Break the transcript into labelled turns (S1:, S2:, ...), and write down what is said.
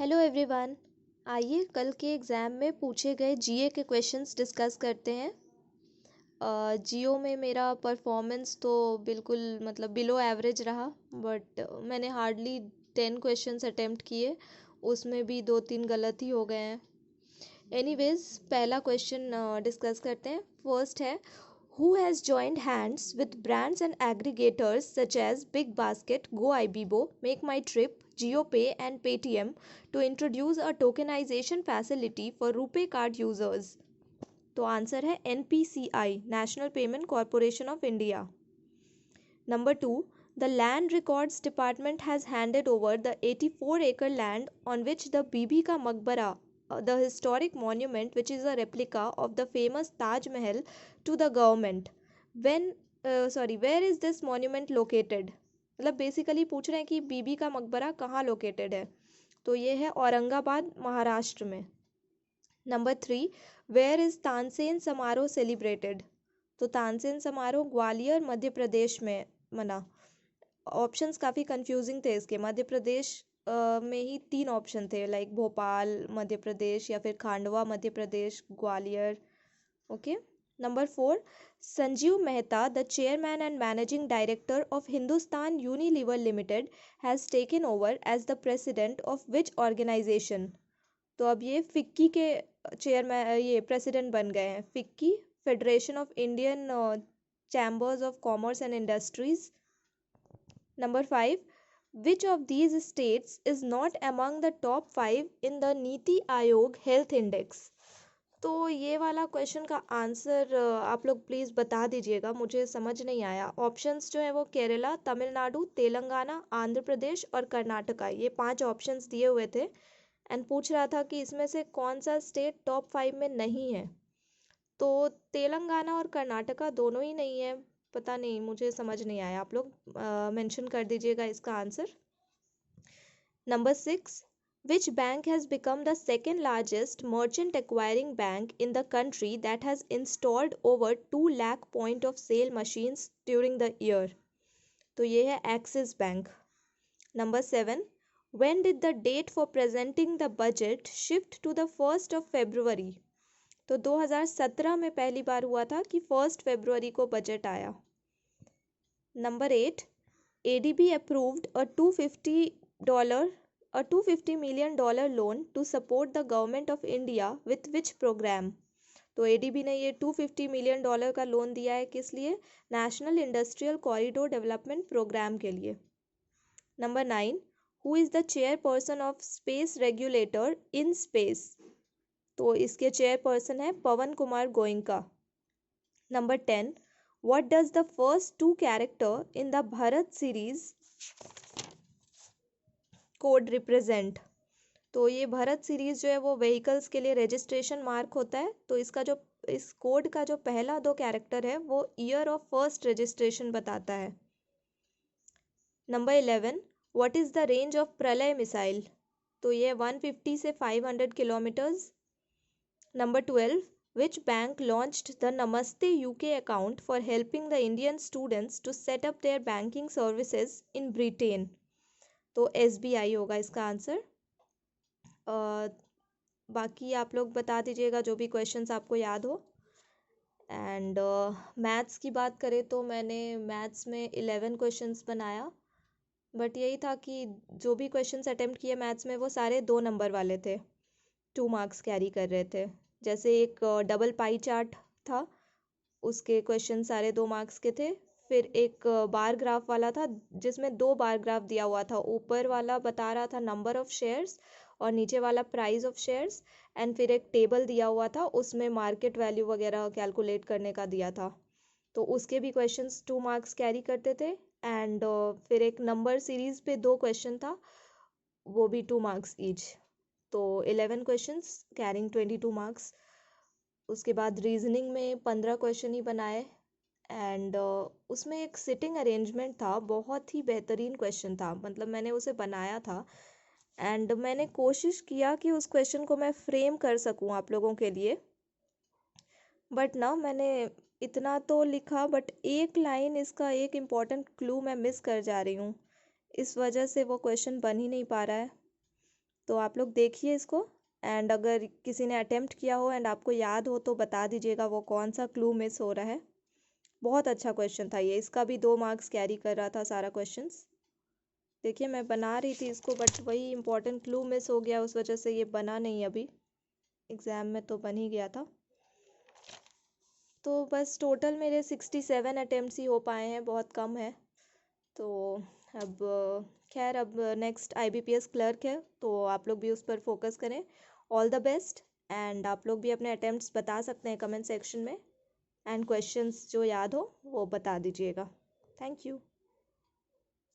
S1: Hello everyone. आइए कल के एग्ज़ाम में पूछे गए जीए के क्वेश्चंस डिस्कस करते हैं। जीओ में मेरा परफॉर्मेंस तो बिल्कुल मतलब बिलो एवरेज रहा, बट मैंने हार्डली 10 क्वेश्चंस अटेम्प्ट किए, उसमें भी 2-3 गलत ही हो गए हैं। एनीवेज पहला क्वेश्चन डिस्कस करते हैं। फर्स्ट है, who has joined hands with brands and aggregators such as Big Basket, GoIbibo, Make My Trip, JioPay and Paytm to introduce a tokenization facility for RuPay card users? तो answer है NPCI, National Payment Corporation of India. Number 2, the Land Records Department has handed over the 84-acre land on which the Bibi Ka Maqbara, the historic monument which is a replica of the famous Taj Mahal, to the government. Where is this monument located? मतलब basically पूछ रहे हैं कि बीबी का मकबरा कहाँ located है, तो ये है औरंगाबाद महाराष्ट्र में। नंबर 3, वेयर इज तानसेन समारोह सेलिब्रेटेड? तो तानसेन समारोह ग्वालियर मध्य प्रदेश में मना। ऑप्शंस काफ़ी कंफ्यूजिंग थे इसके। मध्य प्रदेश में ही 3 ऑप्शन थे, लाइक भोपाल मध्य प्रदेश या फिर Khandwa Madhya Pradesh, Gwalior. Okay. Number 4, Sanjiv Mehta, the chairman and managing director of Hindustan Unilever Limited, has taken over as the president of which organisation? तो अब ये फिक्की के चेयरमैन, ये प्रेसिडेंट बन गए हैं। FICCI, federation of Indian chambers of commerce and industries. Number 5, which of these states is not among the top 5 in the NITI Aayog health index? तो ये वाला क्वेश्चन का आंसर आप लोग प्लीज़ बता दीजिएगा, मुझे समझ नहीं आया। ऑप्शंस जो है वो केरला, तमिलनाडु, तेलंगाना, आंध्र प्रदेश और कर्नाटका, ये 5 ऑप्शंस दिए हुए थे एंड पूछ रहा था कि इसमें से कौन सा स्टेट टॉप 5 में नहीं है। तो तेलंगाना और कर्नाटका दोनों ही नहीं है, पता नहीं, मुझे समझ नहीं आया। आप लोग मेंशन कर दीजिएगा इसका answer. Number 6, which bank has become the second largest merchant acquiring bank in the country that has installed over 2 lakh point of sale machines during the year? तो ये है axis bank. Number 7, when did the date for presenting the budget shift to the 1st of February? तो 2017 में पहली बार हुआ था कि 1st फरवरी को बजट आया। Number 8, ADB approved a $250 million loan to support the government of India with which program? तो ADB ने ये $250 million का लोन दिया है, किस लिए? National industrial corridor development programme के लिए। Number 9, who is the chairperson of space regulator in space? तो इसके चेयरपर्सन है Pawan Kumar Goenka. Number 10, what does the first 2 character in the Bharat series code represent? तो ये भारत सीरीज जो है वो व्हीकल्स के लिए रजिस्ट्रेशन मार्क होता है, तो इसका जो इस कोड का जो पहला 2 कैरेक्टर है वो ईयर ऑफ फर्स्ट रजिस्ट्रेशन बताता है। Number 11, what is the range of प्रलय मिसाइल? तो ये 150 से 500 kilometres. Number 12, which bank launched the Namaste UK account for helping the Indian students to set up their banking services in Britain? तो SBI होगा इसका answer. बाकी आप लोग बता दीजिएगा जो भी क्वेश्चंस आपको याद हो। एंड मैथ्स की बात करें तो मैंने मैथ्स में 11 क्वेश्चंस बनाया, बट यही था कि जो भी क्वेश्चंस अटेम्प्ट किए मैथ्स में वो सारे 2 नंबर वाले थे, 2 मार्क्स कैरी कर रहे थे। जैसे एक डबल पाई चार्ट था, उसके क्वेश्चन सारे 2 मार्क्स के थे। फिर एक बार ग्राफ वाला था जिसमें 2 बार ग्राफ दिया हुआ था, ऊपर वाला बता रहा था नंबर ऑफ शेयर्स और नीचे वाला प्राइस ऑफ शेयर्स, एंड फिर एक टेबल दिया हुआ था उसमें मार्केट वैल्यू वगैरह कैलकुलेट करने का दिया था। तो उसके भी क्वेश्चंस 2 मार्क्स कैरी करते थे। एंड फिर एक नंबर सीरीज पे 2 क्वेश्चन था, वो भी 2 मार्क्स ईच। तो 11 क्वेश्चंस कैरिंग 22 मार्क्स। उसके बाद रीजनिंग में 15 क्वेश्चन ही बनाए एंड उसमें एक सिटिंग अरेंजमेंट था, बहुत ही बेहतरीन क्वेश्चन था, मतलब मैंने उसे बनाया था एंड मैंने कोशिश किया कि उस क्वेश्चन को मैं फ्रेम कर सकूं आप लोगों के लिए, बट ना मैंने इतना तो लिखा बट एक लाइन इसका एक इम्पॉर्टेंट क्लू मैं मिस कर जा रही हूँ, इस वजह से वो क्वेश्चन बन ही नहीं पा रहा है। तो आप लोग देखिए इसको, एंड अगर किसी ने अटेम्प्ट किया हो एंड आपको याद हो तो बता दीजिएगा वो कौन सा क्लू मिस हो रहा है। बहुत अच्छा क्वेश्चन था ये, इसका भी 2 मार्क्स कैरी कर रहा था सारा क्वेश्चंस। देखिए मैं बना रही थी इसको, बट वही इम्पोर्टेंट क्लू मिस हो गया, उस वजह से ये बना नहीं। अभी एग्ज़ाम में तो बन ही गया था। तो बस टोटल मेरे 67 अटेम्प्ट्स ही हो पाए हैं, बहुत कम है। तो अब खैर, अब नेक्स्ट IBPS क्लर्क है, तो आप लोग भी उस पर फोकस करें। All the best. एंड आप लोग भी अपने अटेम्प्ट्स बता सकते हैं कमेंट सेक्शन में, एंड क्वेश्चंस जो याद हो वो बता दीजिएगा। Thank you.